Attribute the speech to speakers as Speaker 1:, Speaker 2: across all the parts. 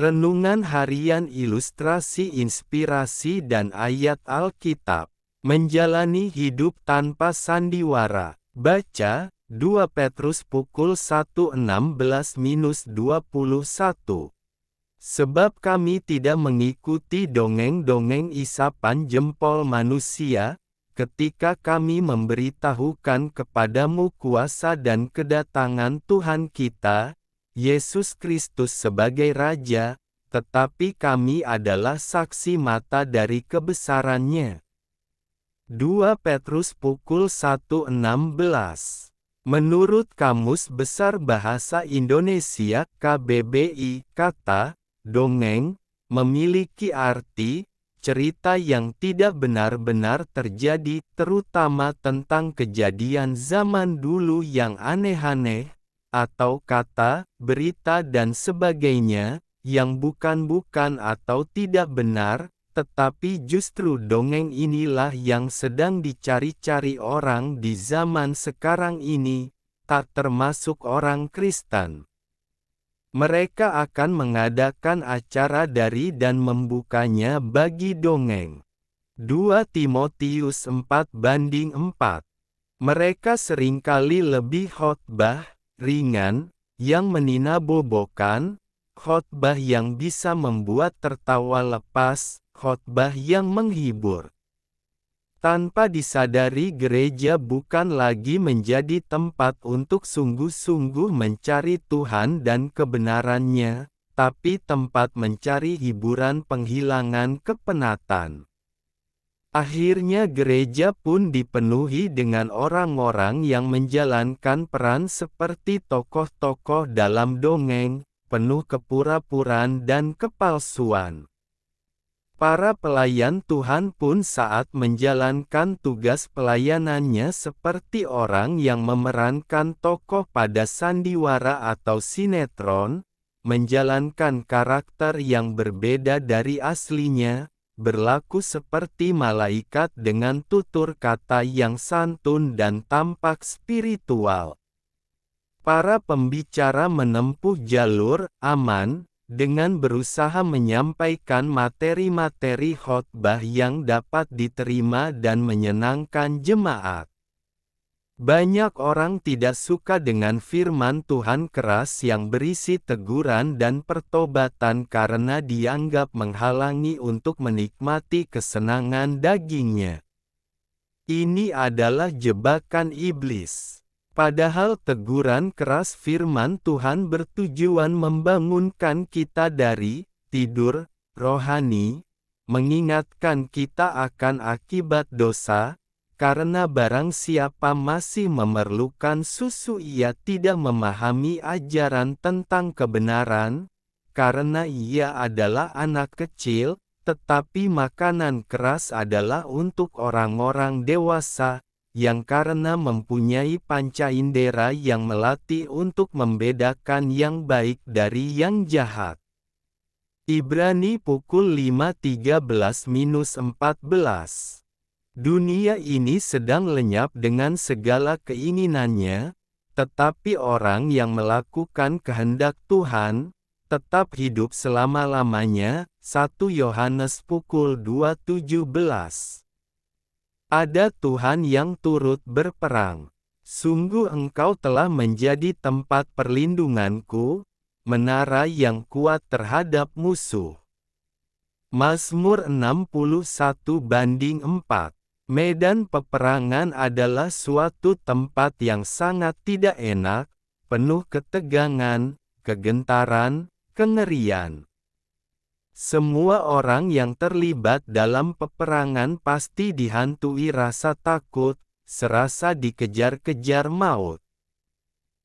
Speaker 1: Renungan Harian Ilustrasi Inspirasi dan Ayat Alkitab. Menjalani hidup tanpa sandiwara. Baca, 2 Petrus pukul 1:16-21. Sebab kami tidak mengikuti dongeng-dongeng isapan jempol manusia, ketika kami memberitahukan kepadamu kuasa dan kedatangan Tuhan kita, Yesus Kristus sebagai Raja, tetapi kami adalah saksi mata dari kebesarannya. 2 Petrus pukul 1:16. Menurut Kamus Besar Bahasa Indonesia KBBI, kata dongeng memiliki arti cerita yang tidak benar-benar terjadi, terutama tentang kejadian zaman dulu yang aneh-aneh, atau kata, berita dan sebagainya, yang bukan-bukan atau tidak benar, tetapi justru dongeng inilah yang sedang dicari-cari orang di zaman sekarang ini, tak termasuk orang Kristen. Mereka akan mengadakan acara dari dan membukanya bagi dongeng. 2 Timotius 4:4. Mereka seringkali lebih khotbah ringan, yang meninabobokan, khotbah yang bisa membuat tertawa lepas, khotbah yang menghibur. Tanpa disadari, gereja bukan lagi menjadi tempat untuk sungguh-sungguh mencari Tuhan dan kebenarannya, tapi tempat mencari hiburan penghilangan kepenatan. Akhirnya gereja pun dipenuhi dengan orang-orang yang menjalankan peran seperti tokoh-tokoh dalam dongeng, penuh kepura-puraan dan kepalsuan. Para pelayan Tuhan pun saat menjalankan tugas pelayanannya seperti orang yang memerankan tokoh pada sandiwara atau sinetron, menjalankan karakter yang berbeda dari aslinya, berlaku seperti malaikat dengan tutur kata yang santun dan tampak spiritual. Para pembicara menempuh jalur aman, dengan berusaha menyampaikan materi-materi khotbah yang dapat diterima dan menyenangkan jemaat. Banyak orang tidak suka dengan firman Tuhan keras yang berisi teguran dan pertobatan karena dianggap menghalangi untuk menikmati kesenangan dagingnya. Ini adalah jebakan iblis. Padahal teguran keras firman Tuhan bertujuan membangunkan kita dari tidur rohani, mengingatkan kita akan akibat dosa. Karena barang siapa masih memerlukan susu, ia tidak memahami ajaran tentang kebenaran, karena ia adalah anak kecil, tetapi makanan keras adalah untuk orang-orang dewasa, yang karena mempunyai panca indera yang melatih untuk membedakan yang baik dari yang jahat. Ibrani pukul 5:13-14. Dunia ini sedang lenyap dengan segala keinginannya, tetapi orang yang melakukan kehendak Tuhan, tetap hidup selama-lamanya. 1 Yohanes pukul 2:17. Ada Tuhan yang turut berperang. Sungguh engkau telah menjadi tempat perlindunganku, menara yang kuat terhadap musuh. Mazmur 61:4. Medan peperangan adalah suatu tempat yang sangat tidak enak, penuh ketegangan, kegentaran, kengerian. Semua orang yang terlibat dalam peperangan pasti dihantui rasa takut, serasa dikejar-kejar maut.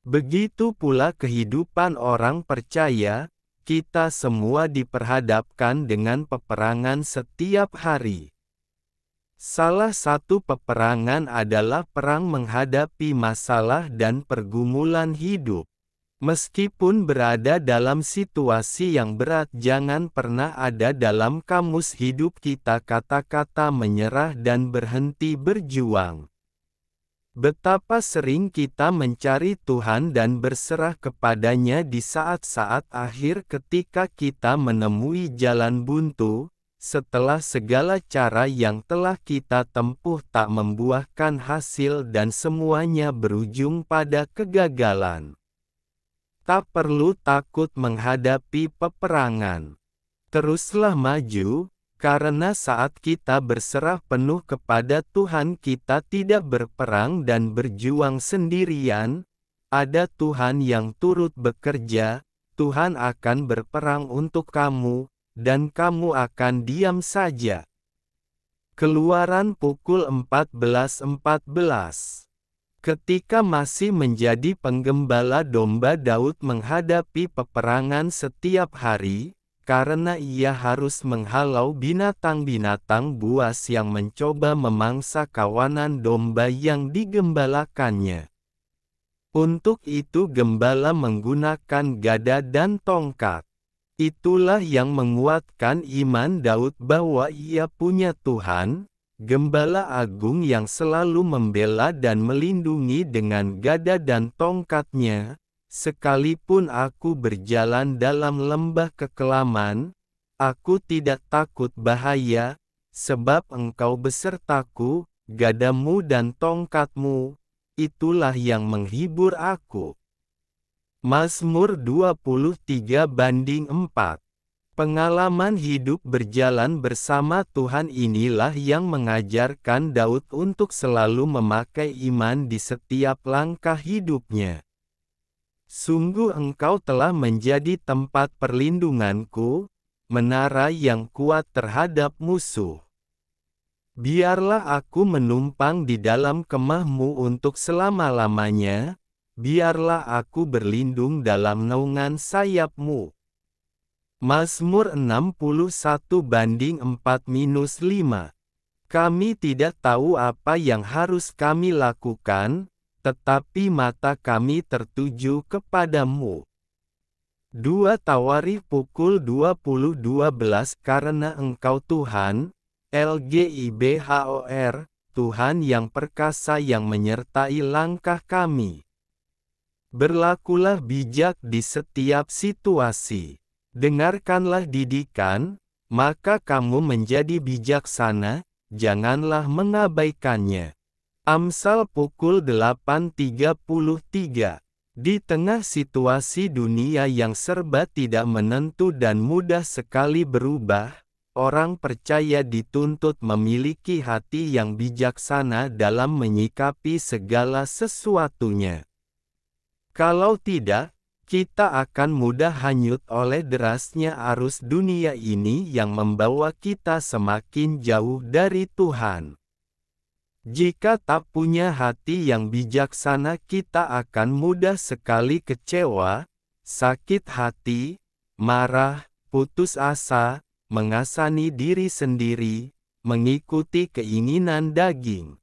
Speaker 1: Begitu pula kehidupan orang percaya, kita semua diperhadapkan dengan peperangan setiap hari. Salah satu peperangan adalah perang menghadapi masalah dan pergumulan hidup. Meskipun berada dalam situasi yang berat, jangan pernah ada dalam kamus hidup kita kata-kata menyerah dan berhenti berjuang. Betapa sering kita mencari Tuhan dan berserah kepadanya di saat-saat akhir ketika kita menemui jalan buntu, setelah segala cara yang telah kita tempuh tak membuahkan hasil dan semuanya berujung pada kegagalan. Tak perlu takut menghadapi peperangan. Teruslah maju, karena saat kita berserah penuh kepada Tuhan kita tidak berperang dan berjuang sendirian, ada Tuhan yang turut bekerja, Tuhan akan berperang untuk kamu, dan kamu akan diam saja. Keluaran pukul 14.14. Ketika masih menjadi penggembala domba, Daud menghadapi peperangan setiap hari, karena ia harus menghalau binatang-binatang buas yang mencoba memangsa kawanan domba yang digembalakannya. Untuk itu gembala menggunakan gada dan tongkat. Itulah yang menguatkan iman Daud bahwa ia punya Tuhan, Gembala Agung yang selalu membela dan melindungi dengan gada dan tongkatnya. Sekalipun aku berjalan dalam lembah kekelaman, aku tidak takut bahaya, sebab Engkau besertaku, gadamu dan tongkatmu, itulah yang menghibur aku. Mazmur 23:4. Pengalaman hidup berjalan bersama Tuhan inilah yang mengajarkan Daud untuk selalu memakai iman di setiap langkah hidupnya. Sungguh Engkau telah menjadi tempat perlindunganku, menara yang kuat terhadap musuh. Biarlah aku menumpang di dalam kemah-Mu untuk selama-lamanya, biarlah aku berlindung dalam naungan sayap-Mu. Mazmur 61:4-5. Kami tidak tahu apa yang harus kami lakukan, tetapi mata kami tertuju kepadamu. 2 Tawarikh pukul 20.12. Karena Engkau Tuhan, LGIBHOR, Tuhan yang perkasa yang menyertai langkah kami. Berlakulah bijak di setiap situasi. Dengarkanlah didikan, maka kamu menjadi bijaksana, janganlah mengabaikannya. Amsal pukul 8.33. Di tengah situasi dunia yang serba tidak menentu dan mudah sekali berubah, orang percaya dituntut memiliki hati yang bijaksana dalam menyikapi segala sesuatunya. Kalau tidak, kita akan mudah hanyut oleh derasnya arus dunia ini yang membawa kita semakin jauh dari Tuhan. Jika tak punya hati yang bijaksana, kita akan mudah sekali kecewa, sakit hati, marah, putus asa, mengasani diri sendiri, mengikuti keinginan daging.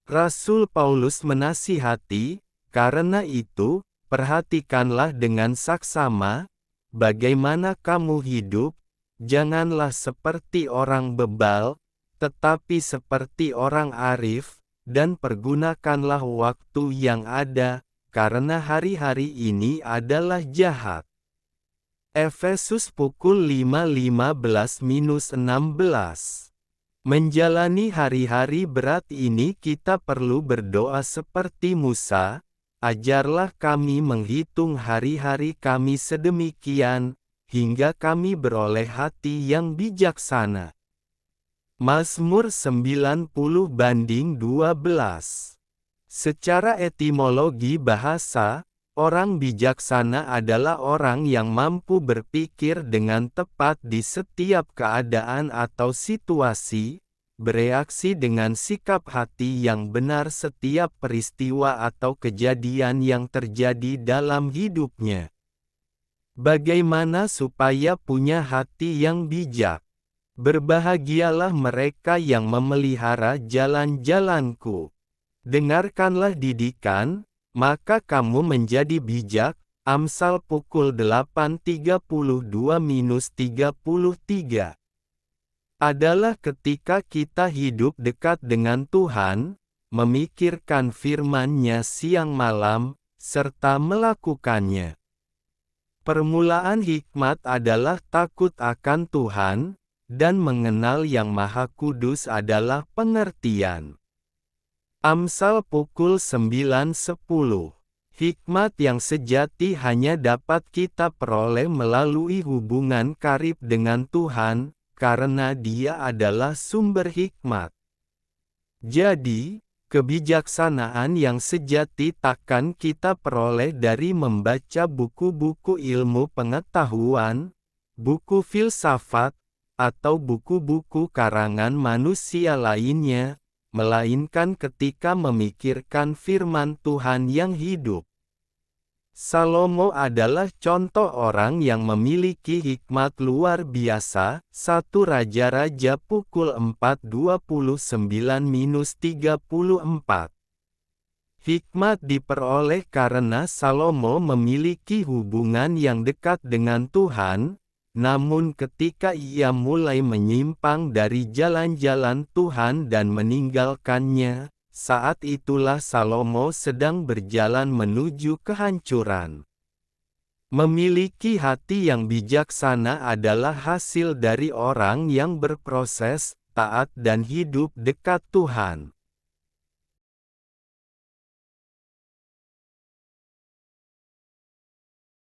Speaker 1: Rasul Paulus menasihati, karena itu, perhatikanlah dengan saksama, bagaimana kamu hidup, janganlah seperti orang bebal, tetapi seperti orang arif, dan pergunakanlah waktu yang ada, karena hari-hari ini adalah jahat. Efesus pukul 5:15-16. Menjalani hari-hari berat ini kita perlu berdoa seperti Musa, ajarlah kami menghitung hari-hari kami sedemikian, hingga kami beroleh hati yang bijaksana. Mazmur 90:12. Secara etimologi bahasa, orang bijaksana adalah orang yang mampu berpikir dengan tepat di setiap keadaan atau situasi, bereaksi dengan sikap hati yang benar setiap peristiwa atau kejadian yang terjadi dalam hidupnya. Bagaimana supaya punya hati yang bijak? Berbahagialah mereka yang memelihara jalan-jalanku. Dengarkanlah didikan, maka kamu menjadi bijak. Amsal pukul 8.32-33. Adalah ketika kita hidup dekat dengan Tuhan, memikirkan firman-Nya siang malam, serta melakukannya. Permulaan hikmat adalah takut akan Tuhan, dan mengenal Yang Maha Kudus adalah pengertian. Amsal pukul 9.10. Hikmat yang sejati hanya dapat kita peroleh melalui hubungan karib dengan Tuhan, karena Dia adalah sumber hikmat. Jadi, kebijaksanaan yang sejati takkan kita peroleh dari membaca buku-buku ilmu pengetahuan, buku filsafat, atau buku-buku karangan manusia lainnya, melainkan ketika memikirkan firman Tuhan yang hidup. Salomo adalah contoh orang yang memiliki hikmat luar biasa. 1 Raja-Raja pukul 4:29-34. Hikmat diperoleh karena Salomo memiliki hubungan yang dekat dengan Tuhan, namun ketika ia mulai menyimpang dari jalan-jalan Tuhan dan meninggalkannya, saat itulah Salomo sedang berjalan menuju kehancuran. Memiliki hati yang bijaksana adalah hasil dari orang yang berproses, taat dan hidup dekat Tuhan.